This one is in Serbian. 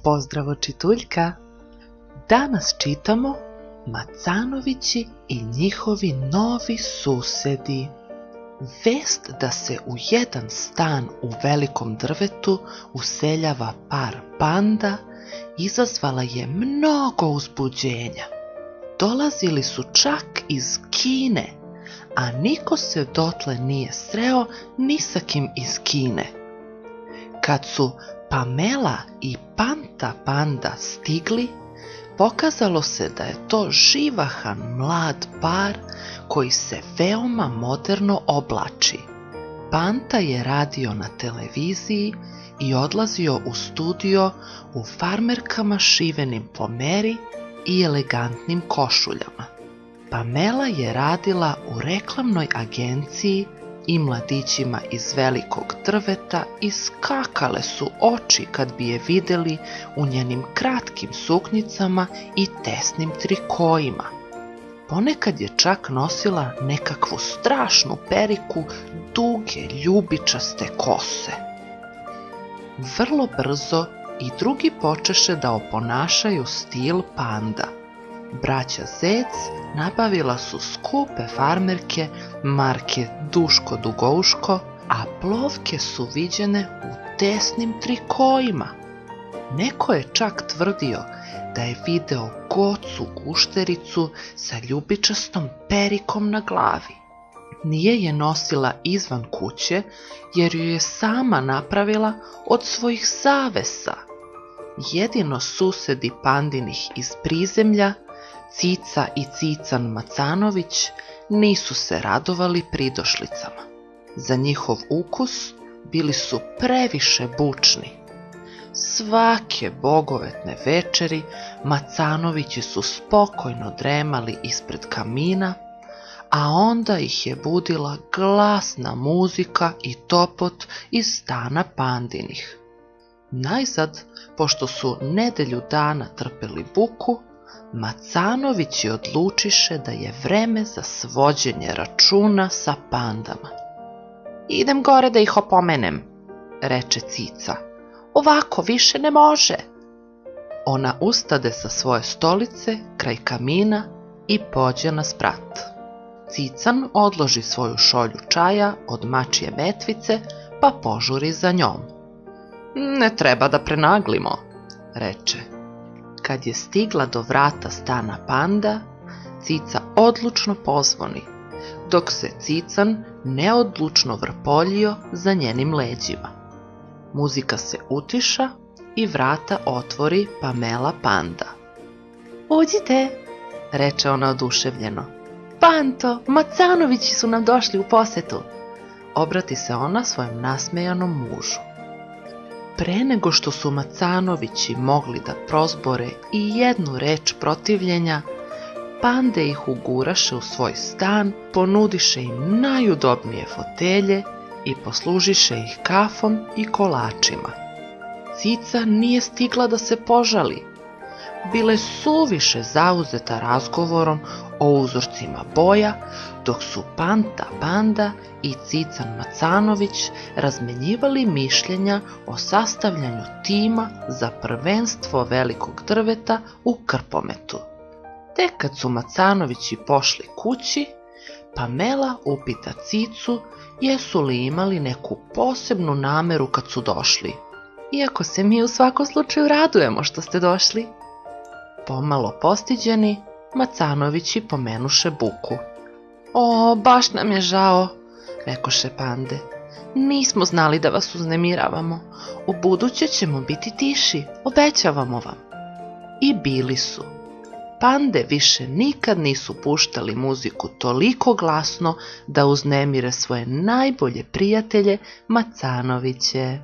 Pozdravo čituljka! Danas čitamo Macanovići i njihovi novi susedi. Vest da se u jedan stan u velikom drvetu useljava par panda izazvala je mnogo uzbuđenja. Dolazili su čak iz Kine, a niko se dotle nije sreo ni sa kim iz Kine. Kad su Pamela i Panta panda stigli, pokazalo se da je to živahan mlad par koji se veoma moderno oblači. Panta je radio na televiziji i odlazio u studio u farmerkama šivenim po meri i elegantnim košuljama. Pamela je radila u reklamnoj agenciji i mladićima iz velikog drveta iskakale su oči kad bi je vidjeli u njenim kratkim suknjicama i tesnim trikojima. Ponekad je čak nosila nekakvu strašnu periku duge ljubičaste kose. Vrlo brzo i drugi počeše da oponašaju stil panda. Braća Zec nabavila su skupe farmerke marke Duško Dugouško, a plovke su viđene u tesnim trikojima. Neko je čak tvrdio da je video Gocu guštericu sa ljubičastom perikom na glavi. Nije je nosila izvan kuće jer ju je sama napravila od svojih zavesa. Jedino susedi pandinih iz prizemlja, Cica i Cican Macanović, nisu se radovali pridošlicama. Za njihov ukus bili su previše bučni. Svake bogovetne večeri Macanovići su spokojno dremali ispred kamina, a onda ih je budila glasna muzika i topot iz stana pandinih. Najzad, pošto su nedelju dana trpeli buku, Macanovići odlučiše da je vreme za svođenje računa sa pandama. "Idem gore da ih opomenem," reče Cica. "Ovako više ne može." Ona ustade sa svoje stolice kraj kamina i pođe na sprat. Cican odloži svoju šolju čaja od mačje metvice pa požuri za njom. "Ne treba da prenaglimo," reče. Kad je stigla do vrata stana panda, Cica odlučno pozvoni, dok se Cican neodlučno vrpoljio za njenim leđima. Muzika se utiša i vrata otvori Pamela panda. "Uđite," reče ona oduševljeno. "Panto, Macanovići su nam došli u posetu," obrati se ona svojem nasmejanom mužu. Pre nego što su Macanovići mogli da prozbore i jednu reč protivljenja, pande ih uguraše u svoj stan, ponudiše im najudobnije fotelje i poslužiše ih kafom i kolačima. Cica nije stigla da se požali. Bile suviše zauzeta razgovorom o uzorcima boja, dok su Panta panda i Cican Macanović razmenjivali mišljenja o sastavljanju tima za prvenstvo velikog drveta u Krpometu. Tek kad su Macanovići pošli kući, Pamela upita Cicu jesu li imali neku posebnu nameru kad su došli. "Iako se mi u svakom slučaju radujemo što ste došli." Pomalo postiđeni, Macanovići pomenuše buku. "O, baš nam je žao," rekoše pande. "Nismo znali da vas uznemiravamo. Ubuduće ćemo biti tiši, obećavamo vam." I bili su. Pande više nikad nisu puštali muziku toliko glasno da uznemire svoje najbolje prijatelje Macanoviće.